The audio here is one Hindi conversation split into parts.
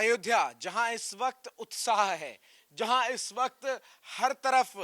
अयोध्या जहां इस वक्त उत्साह है, जहां इस वक्त हर तरफ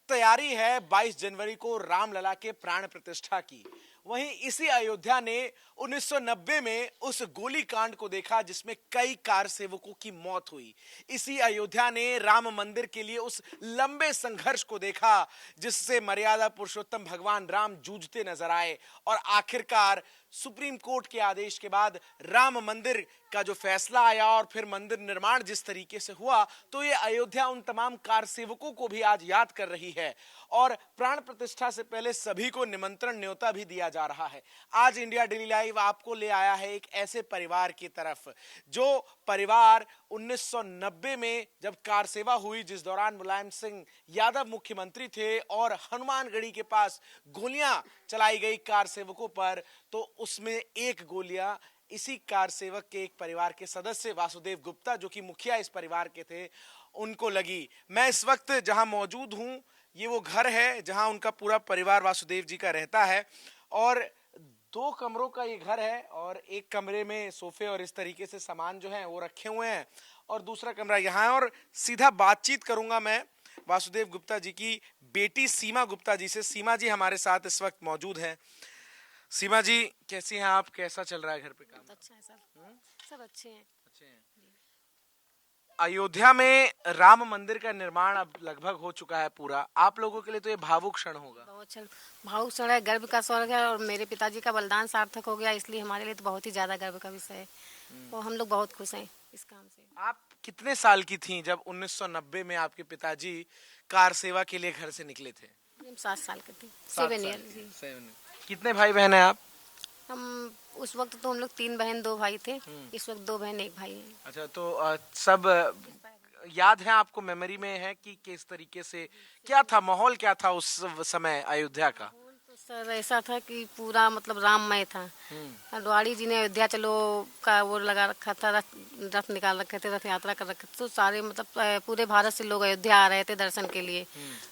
तैयारी है 22 जनवरी को रामलला के प्राण प्रतिष्ठा की, वहीं इसी अयोध्या ने 1990 में उस गोलीकांड को देखा जिसमें कई कार सेवकों की मौत हुई। इसी अयोध्या ने राम मंदिर के लिए उस लंबे संघर्ष को देखा जिससे मर्यादा पुरुषोत्तम भगवान राम जूझते नजर आए और आखिरकार सुप्रीम कोर्ट के आदेश के बाद राम मंदिर का जो फैसला आया और फिर मंदिर निर्माण जिस तरीके से हुआ, तो ये अयोध्या उन तमाम कार सेवकों को भी आज याद कर रही है और प्राण प्रतिष्ठा से पहले सभी को निमंत्रण न्योता भी दिया जा रहा है। आज इंडिया डेली लाइव आपको ले आया है एक ऐसे परिवार की तरफ जो परिवार 1990 में जब कार सेवा हुई, जिस दौरान मुलायम सिंह यादव मुख्यमंत्री थे और हनुमानगढ़ी के पास गोलियां चलाई गई कार सेवकों पर, तो उसमें एक गोलियां इसी कार सेवक के एक परिवार के सदस्य वासुदेव गुप्ता, जो कि मुखिया इस परिवार के थे, उनको लगी। मैं इस वक्त जहां मौजूद हूं, ये वो घर है जहां उनका पूरा परिवार वासुदेव जी का रहता है और 2 कमरों का ये घर है और एक कमरे में सोफे और इस तरीके से सामान जो है वो रखे हुए हैं और दूसरा कमरा यहाँ है। और सीधा बातचीत करूंगा मैं वासुदेव गुप्ता जी की बेटी सीमा गुप्ता जी से। सीमा जी हमारे साथ इस वक्त मौजूद हैं। सीमा जी कैसी हैं आप, कैसा चल रहा है घर पे काम? अच्छा है सर, सब अच्छे हैं। अच्छे हैं। अयोध्या में राम मंदिर का निर्माण अब लगभग हो चुका है पूरा, आप लोगों के लिए तो ये भावुक क्षण होगा। बहुत अच्छा भावुक क्षण है, गर्व का स्वर्ग है और मेरे पिताजी का बलिदान सार्थक हो गया, इसलिए हमारे लिए तो बहुत ही ज्यादा गर्व का विषय है और हम लोग बहुत खुश हैं इस काम से। आप कितने साल की थी जब 1990 में आपके पिताजी कार सेवा के लिए घर से निकले थे? 7 साल के थे, 7 ईयर। कितने भाई बहन हैं आप? हम उस वक्त तो हम लोग 3 बहन 2 भाई थे, इस वक्त 2 बहन 1 भाई है। अच्छा, तो सब याद है आपको, मेमोरी में है कि किस तरीके से क्या था माहौल, क्या था उस समय अयोध्या का? तो सर ऐसा था कि पूरा मतलब राममय था। अडवाणी जी ने अयोध्या चलो का वो लगा रखा था, रथ निकाल रखे थे, रथ यात्रा कर रखे थे, तो सारे मतलब पूरे भारत से लोग अयोध्या आ रहे थे दर्शन के लिए।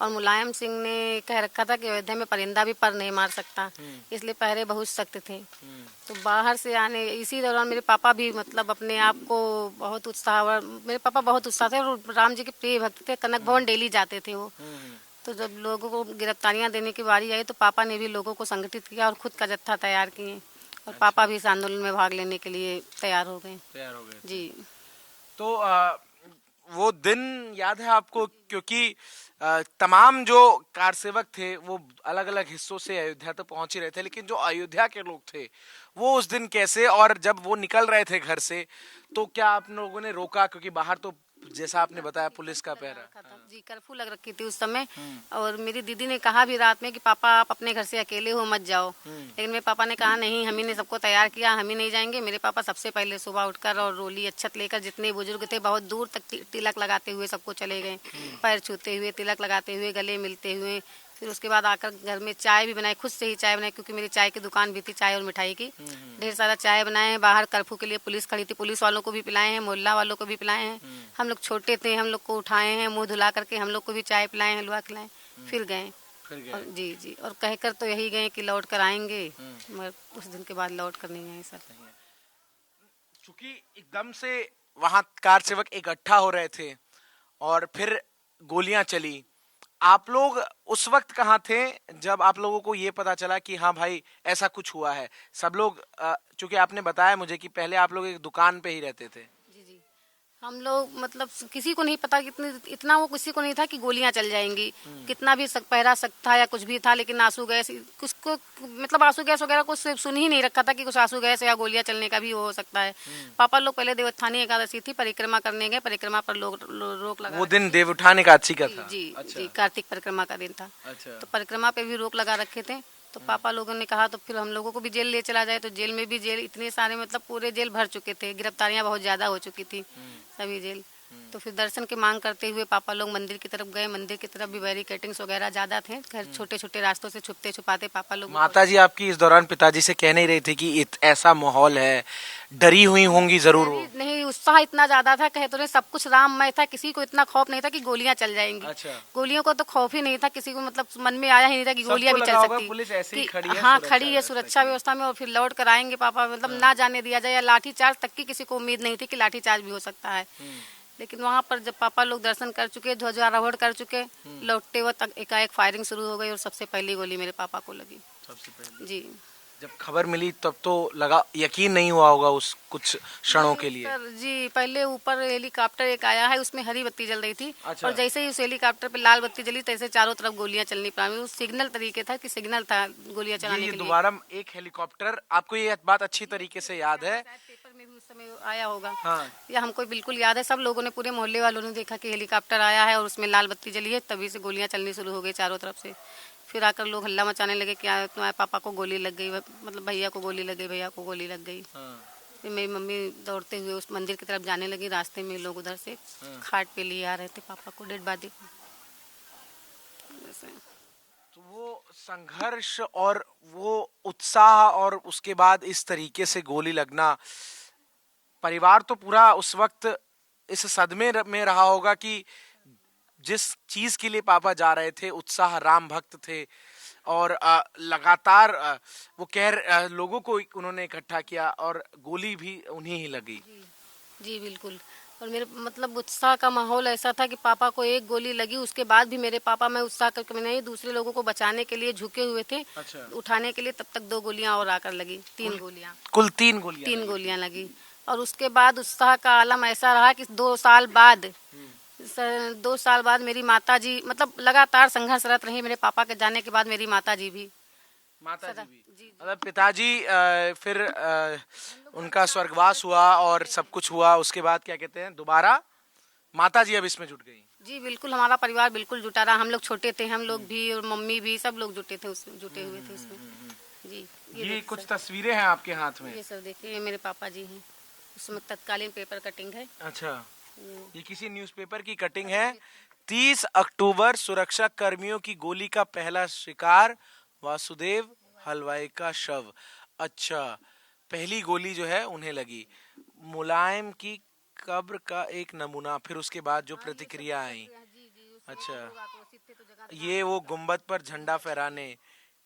और मुलायम सिंह ने कह रखा था कि अयोध्या में परिंदा भी पर नहीं मार सकता, इसलिए पहरे बहुत सख्त थे। तो बाहर से आने इसी दौरान मेरे पापा भी मतलब अपने आप को बहुत उत्साह, मेरे पापा बहुत उत्साह थे और राम जी के प्रिय भक्त थे, कनक भवन डेली जाते थे वो। तो जब लोगों को गिरफ्तारियां देने की बारी आई तो पापा ने भी लोगों को संगठित किया और खुद का जत्था तैयार किए और अच्छा। पापा भी इस आंदोलन में भाग लेने के लिए तैयार हो गए जी। तो वो दिन याद है आपको, क्योंकि तमाम जो कार सेवक थे वो अलग अलग हिस्सों से अयोध्या तक पहुंच ही रहे थे, लेकिन जो अयोध्या के लोग थे वो उस दिन कैसे, और जब वो निकल रहे थे घर से तो क्या आप लोगों ने रोका? क्योंकि बाहर तो जैसा आपने बताया पुलिस का पहरा जी, कर्फ्यू लग रखी थी उस समय। और मेरी दीदी ने कहा भी रात में कि पापा आप अपने घर से अकेले हो मत जाओ, लेकिन मेरे पापा ने कहा नहीं, हम ही ने सबको तैयार किया, हम ही नहीं जाएंगे। मेरे पापा सबसे पहले सुबह उठकर और रोली अच्छत लेकर जितने बुजुर्ग थे बहुत दूर तक तिलक लगाते हुए सबको चले गए, पैर छूते हुए, तिलक लगाते हुए, गले मिलते हुए। फिर उसके बाद आकर घर में चाय भी बनाई, खुद से ही चाय बनाई, क्योंकि मेरी चाय की दुकान भी थी, चाय और मिठाई की। ढेर सारा चाय बनाए हैं। बाहर कर्फ्यू के लिए पुलिस खड़ी थी, पुलिस वालों को भी पिलाए हैं, मोहल्ला वालों को भी पिलाए हैं। हम लोग छोटे थे, हम लोग को उठाए हैं, मुंह धुला करके हम लोग को भी चाय पिलाए, हलवा खिलाए, फिर गए। जी जी, और कहकर तो यही गए कि लौट कर आएंगे, मगर उस दिन के बाद लौट कर नहीं आए सर। चूंकि एकदम से वहाँ कार सेवक इकट्ठा हो रहे थे और फिर गोलियां चली, आप लोग उस वक्त कहाँ थे जब आप लोगों को ये पता चला कि हाँ भाई ऐसा कुछ हुआ है? सब लोग, चूंकि आपने बताया मुझे कि पहले आप लोग एक दुकान पे ही रहते थे। जी जी, हम लोग मतलब किसी को नहीं पता, इतना वो किसी को नहीं था कि गोलियां चल जाएंगी। कितना भी पहरा सकता था या कुछ भी था, लेकिन आंसू गैस कुछ को मतलब आंसू गैस वगैरह कुछ सुन ही नहीं रखा था कि कुछ आंसू गैस या गोलियां चलने का भी हो सकता है। पापा लोग पहले देवोत्थानी एकादशी थी, परिक्रमा करने गए, परिक्रमा पर लोग रोक लगा। वो दिन देवोत्थान एकादशी का था? जी जी, कार्तिक परिक्रमा का दिन था। तो परिक्रमा पे भी रोक लगा रखे थे। तो पापा लोगों ने कहा तो फिर हम लोगों को भी जेल ले चला जाए, तो जेल में भी जेल इतने सारे मतलब पूरे जेल भर चुके थे, गिरफ्तारियां बहुत ज्यादा हो चुकी थी, सभी जेल। तो फिर दर्शन की मांग करते हुए पापा लोग मंदिर की तरफ गए। मंदिर की तरफ भी बैरिकेटिंग्स वगैरह ज्यादा थे, घर छोटे छोटे रास्तों से छुपते छुपाते पापा लोग। माता जी आपकी इस दौरान पिताजी से कह नहीं रही थी कि ऐसा माहौल है, डरी हुई होंगी जरूर वो? नहीं, उत्साह इतना ज्यादा था, कहे तो नहीं, सब कुछ राममय था, किसी को इतना खौफ नहीं था कि गोलियां चल जाएंगी। अच्छा। गोलियों को तो खौफ ही नहीं था किसी को, मतलब मन में आया ही नहीं था कि गोलियां भी चल सकती। पुलिस ऐसे ही खड़ी है, हाँ, खड़ी है सुरक्षा व्यवस्था में, और फिर लौट कर आएंगे पापा, मतलब ना जाने दिया जाए, या लाठीचार्ज तक की किसी को उम्मीद नहीं थी कि लाठीचार्ज भी हो सकता है। लेकिन वहाँ पर जब पापा लोग दर्शन कर चुके, ध्वजारोहण कर चुके, लौटते वक्त एकाएक फायरिंग शुरू हो गई और सबसे पहली गोली मेरे पापा को लगी। सबसे पहले जी। जब खबर मिली तब तो लगा, यकीन नहीं हुआ होगा उस कुछ क्षणों के लिए? सर जी, पहले ऊपर हेलीकॉप्टर एक आया है, उसमें हरी बत्ती जल रही थी। अच्छा। और जैसे ही उस हेलीकॉप्टर पे लाल बत्ती जली, तैसे चारों तरफ गोलियां चलनी प्रारंभ। उस सिग्नल तरीके था कि सिग्नल था गोलियां चलाने ये के लिए। दोबारा एक हेलीकॉप्टर, आपको ये बात अच्छी तरीके से याद है? पेपर में भी उस समय आया होगा। हाँ। या हमको बिल्कुल याद है, सब लोगों ने, पूरे मोहल्ले वालों ने देखा कि हेलीकॉप्टर आया है और उसमें लाल बत्ती जली है, तभी से गोलियां चलनी शुरू हो गई चारों तरफ से। फिर आकर लोग हल्ला मचाने लगे कि तुम्हारे पापा को गोली लग गई, मतलब भैया को गोली लग गई, भैया को गोली लग गई। फिर मेरी मम्मी दौड़ते हुए उस मंदिर की तरफ जाने लगी। रास्ते में लोग उधर से खाट पे लिए आ रहे थे पापा को, डेड बॉडी को। तो वो संघर्ष और वो उत्साह और उसके बाद इस तरीके से गोली लगना, परिवार तो पूरा उस वक्त इस सदमे में रहा होगा कि जिस चीज के लिए पापा जा रहे थे, उत्साह, राम भक्त थे, और लगातार वो लोगों को उन्होंने इकट्ठा किया और गोली भी उन्हीं ही लगी। जी बिल्कुल। और मेरे मतलब उत्साह का माहौल ऐसा था कि पापा को एक गोली लगी, उसके बाद भी मेरे पापा, मैं उत्साह करके नहीं, दूसरे लोगों को बचाने के लिए झुके हुए थे। अच्छा। उठाने के लिए, तब तक 2 गोलियां और आकर लगी, 3 गोलियां, कुल 3 गोलियां लगी। और उसके बाद उत्साह का आलम ऐसा रहा कि 2 साल बाद, 2 साल बाद मेरी माता जी, मतलब लगातार संघर्षरत रही मेरे पापा के जाने के बाद। मेरी माता जी भी मतलब पिताजी फिर उनका स्वर्गवास हुआ और सब कुछ हुआ, उसके बाद क्या कहते हैं, दोबारा माता जी अब इसमें जुट गई? जी बिल्कुल, हमारा परिवार बिल्कुल जुटा रहा। हम लोग छोटे थे, हम लोग भी और मम्मी भी, सब लोग जुटे थे उसमें, जुटे हुए थे उसमें। जी। ये कुछ तस्वीरें हैं आपके हाथ में? ये सब देखिए, ये मेरे पापा जी हैं, उसमें तत्कालीन पेपर कटिंग है। अच्छा, ये किसी न्यूज़पेपर की कटिंग है। 30 अक्टूबर, सुरक्षा कर्मियों की गोली का पहला शिकार, वासुदेव हलवाई का शव। अच्छा, पहली गोली जो है उन्हें लगी। मुलायम की कब्र का एक नमूना, फिर उसके बाद जो प्रतिक्रिया आई। अच्छा, ये वो गुंबद पर झंडा फहराने।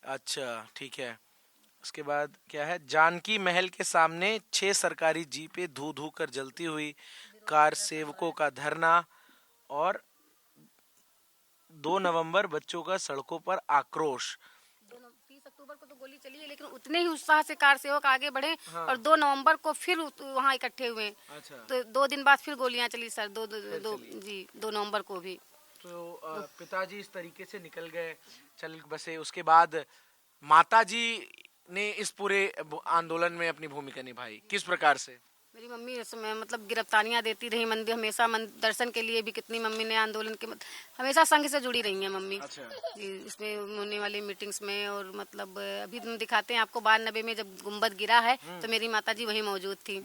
अच्छा, ठीक है। उसके बाद क्या है, जानकी महल के सामने 6 सरकारी जीपें धू धू कर जलती हुई, कार सेवकों का धरना, और 2 नवंबर बच्चों का सड़कों पर आक्रोश। 30 अक्टूबर को तो गोली चली है, लेकिन उतने ही उत्साह से कार सेवक आगे बढ़े। हाँ। और 2 नवंबर को फिर वहाँ इकट्ठे हुए। अच्छा। तो 2 दिन बाद फिर गोलियां चली सर, 2 नवंबर को भी। तो पिताजी इस तरीके से निकल गए, चल बसे। उसके बाद माता जी ने इस पूरे आंदोलन में अपनी भूमिका निभाई किस प्रकार से? मेरी मम्मी इसमें मतलब गिरफ्तारियां देती रही मंदिर, हमेशा दर्शन के लिए भी कितनी मम्मी ने आंदोलन के हमेशा संघ से जुड़ी रही है मम्मी। अच्छा। जी, इसमें होने वाली मीटिंग्स में, और मतलब अभी हम दिखाते हैं आपको 92 में जब गुम्बद गिरा है, तो मेरी माता जी वही मौजूद थी।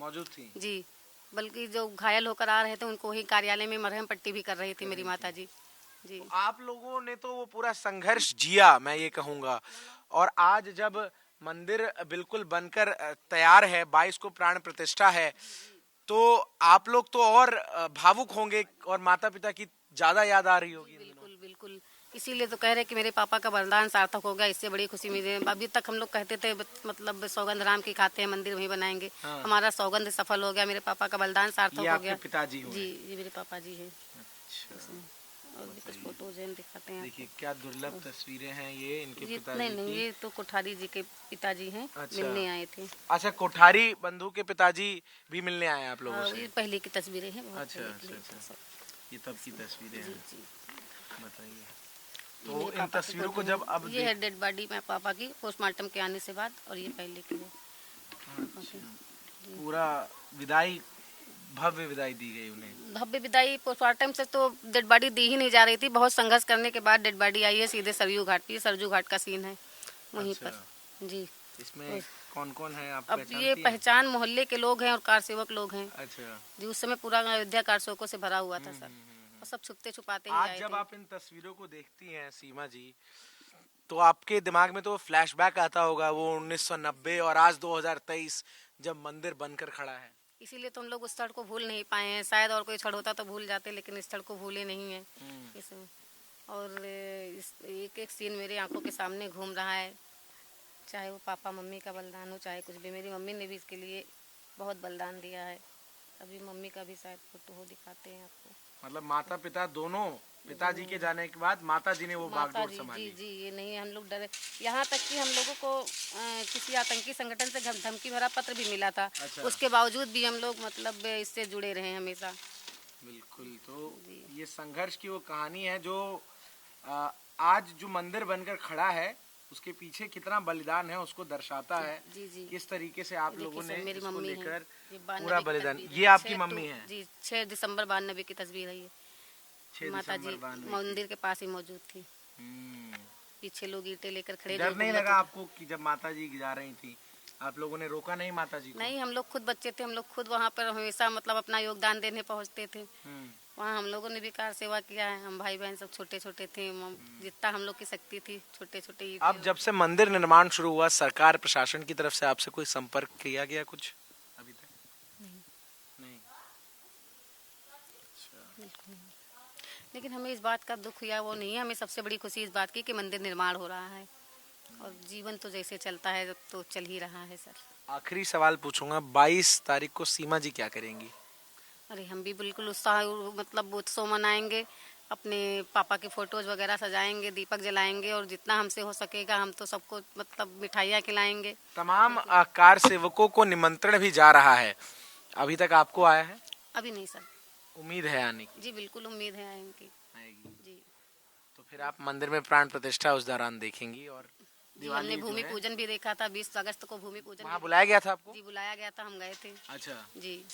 जी, बल्कि जो घायल होकर आ रहे थे उनको वही कार्यालय में मरहम पट्टी भी कर रही थी मेरी माता जी। जी, आप लोगों ने तो वो पूरा संघर्ष जिया, मैं ये कहूँगा। और आज जब मंदिर बिल्कुल बनकर तैयार है, 22 को प्राण प्रतिष्ठा है, तो आप लोग तो और भावुक होंगे और माता पिता की ज्यादा याद आ रही होगी। बिल्कुल बिल्कुल, इसीलिए तो कह रहे कि मेरे पापा का वरदान सार्थक हो गया, इससे बड़ी खुशी मुझे। अभी तक हम लोग कहते थे मतलब सौगंध राम की खाते हैं, मंदिर वहीं बनाएंगे। हाँ। हमारा सौगंध सफल हो गया, मेरे पापा का बलिदान सार्थक हो गया। पिताजी जी, ये मेरे पापा जी है। और भी कुछ फोटोज हैं, दिखाते हैं। देखिए क्या दुर्लभ तस्वीरें हैं ये इनके पिताजी नहीं, ये तो कोठारी जी के पिताजी हैं। अच्छा। मिलने आए थे। अच्छा, कोठारी बंधु के पिताजी भी मिलने आए आप लोगों से? ये पहले की तस्वीरें हैं। अच्छा, ये तब की तस्वीरें हैं। बताइए, तो इन तस्वीरों को जब अब ये है डेड बॉडी में पापा की पोस्टमार्टम के आने से बाद, और ये पहले की है। पूरा विदाई, भव्य विदाई दी गई उन्हें। भव्य विदाई, पोस्टमार्टम से तो डेड बॉडी दी ही नहीं जा रही थी, बहुत संघर्ष करने के बाद डेड बॉडी आई है सीधे सरयू घाट पे। सरयू घाट का सीन है वहीं पर। जी, इसमें कौन कौन है आप अब पहचानती ये हैं? पहचान मोहल्ले के लोग हैं और कार सेवक लोग हैं अच्छा। जी। उस समय पूरा अयोध्या कार सेवकों से भरा हुआ था सर, और सब छुपते छुपाते ही आज आए जब थे। आप इन तस्वीरों को देखती हैं सीमा जी, तो आपके दिमाग में तो फ्लैशबैक आता होगा वो 1990 और आज 2023 जब मंदिर बनकर खड़ा है। इसीलिए तो हम लोग उस क्षण को भूल नहीं पाए हैं। शायद और कोई क्षण होता तो भूल जाते, लेकिन इस क्षण को भूले नहीं है इसमें। और इस एक एक सीन मेरी आंखों के सामने घूम रहा है, चाहे वो पापा मम्मी का बलिदान हो, चाहे कुछ भी। मेरी मम्मी ने भी इसके लिए बहुत बलिदान दिया है। अभी मम्मी का भी शायद फोटो हो, दिखाते हैं आपको। मतलब माता पिता दोनों, पिताजी के जाने के बाद माता जी ने वो माता बागडोर जी संभाली। जी जी, ये नहीं हम लोग डरे। यहाँ तक कि हम लोगों को किसी आतंकी संगठन से धमकी भरा पत्र भी मिला था। अच्छा। उसके बावजूद भी हम लोग मतलब इससे जुड़े रहे हमेशा। बिल्कुल। तो ये संघर्ष की वो कहानी है जो आज जो मंदिर बनकर खड़ा है उसके पीछे कितना बलिदान है उसको दर्शाता है। जी जी। किस तरीके से आप लोगों ने मेरी इसको मम्मी है, लेकर ये पूरा 92 की बलिदान। तस्वीर है। ये आपकी 6 मम्मी है? जी, 6 दिसंबर 92 की तस्वीर है ये। 6 माता जी दिसंबर 92 मंदिर के पास ही मौजूद थी। हम्म। पीछे लोग ईंटें लेकर खड़े डर जो नहीं गुम्बद लगा आपको कि जब माता जी जा रही थी आप लोगों ने रोका नहीं माता जी को? नहीं, हम लोग खुद बच्चे थे, हम लोग खुद वहाँ पर हमेशा मतलब अपना योगदान देने पहुँचते थे। वहाँ हम लोगों ने भी कार सेवा किया है। हम भाई बहन सब छोटे छोटे थे, जितना हम लोग की शक्ति थी छोटे छोटे। अब जब से मंदिर निर्माण शुरू हुआ सरकार प्रशासन की तरफ से आपसे कोई संपर्क किया गया कुछ अभी तक? नहीं। लेकिन हमें इस बात का दुख हुआ वो नहीं है। हमें सबसे बड़ी खुशी इस बात की कि मंदिर निर्माण हो रहा है, और जीवन तो जैसे चलता है तो चल ही रहा है सर। आखिरी सवाल पूछूंगा, 22 तारीख को सीमा जी क्या करेंगी? अरे हम भी बिल्कुल उत्साह मतलब उत्सव मनाएंगे, अपने पापा की फोटोज वगैरह सजाएंगे, दीपक जलाएंगे, और जितना हमसे हो सकेगा हम तो सबको मतलब मिठाइयाँ खिलाएंगे। तमाम कार सेवकों को निमंत्रण भी जा रहा है, अभी तक आपको आया है? अभी नहीं सर। उम्मीद है आने की? जी बिल्कुल उम्मीद है आएंगे जी। तो फिर आप मंदिर में प्राण प्रतिष्ठा उस दौरान देखेंगी, और जी हमने भूमि पूजन भी देखा था। 20 अगस्त को भूमि पूजन वहाँ बुलाया गया था आपको? जी बुलाया गया था, हम गए थे। अच्छा जी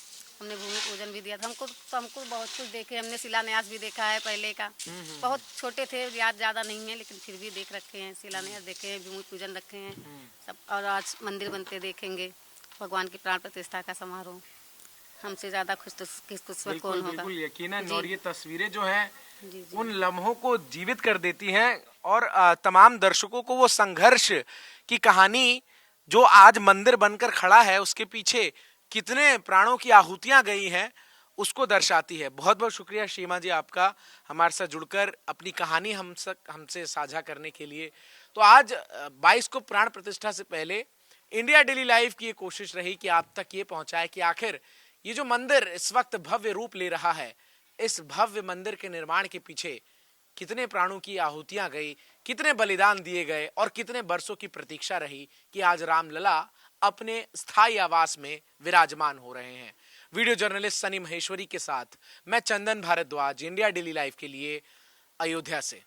हमने भूमि पूजन भी दिया था। हमको बहुत कुछ देखे। हमने शिलान्यास भी देखा है पहले का। बहुत छोटे थे, याद ज़्यादा नहीं है, लेकिन फिर भी देख रखे हैं। शिलान्यास देखे हैं, भूमि पूजन रखे हैं सब, और आज मंदिर बनते देखेंगे, भगवान की प्राण प्रतिष्ठा का समारोह। हमसे ज़्यादा खुश तो किस्मत कौन होगा। बिल्कुल यकीनन। और ये तस्वीरें जो हैं जी जी उन लम्हों को जीवित कर देती हैं, और तमाम दर्शकों को वो संघर्ष की कहानी जो आज मंदिर बनकर खड़ा है उसके पीछे कितने प्राणों की आहुतियां गई हैं उसको दर्शाती है। बहुत बहुत शुक्रिया सीमा जी आपका हमारे साथ जुड़कर अपनी कहानी हमसे साझा करने के लिए। तो आज 22 को प्राण प्रतिष्ठा से पहले इंडिया डेली लाइव की ये कोशिश रही कि आप तक ये पहुंचाए कि आखिर ये जो मंदिर इस वक्त भव्य रूप ले रहा है, इस भव्य मंदिर के निर्माण के पीछे कितने प्राणों की आहुतियां गई, कितने बलिदान दिए गए, और कितने बरसों की प्रतीक्षा रही कि आज रामलला अपने स्थायी आवास में विराजमान हो रहे हैं। वीडियो जर्नलिस्ट सनी महेश्वरी के साथ मैं चंदन भारद्वाज, इंडिया डेली लाइव के लिए अयोध्या से।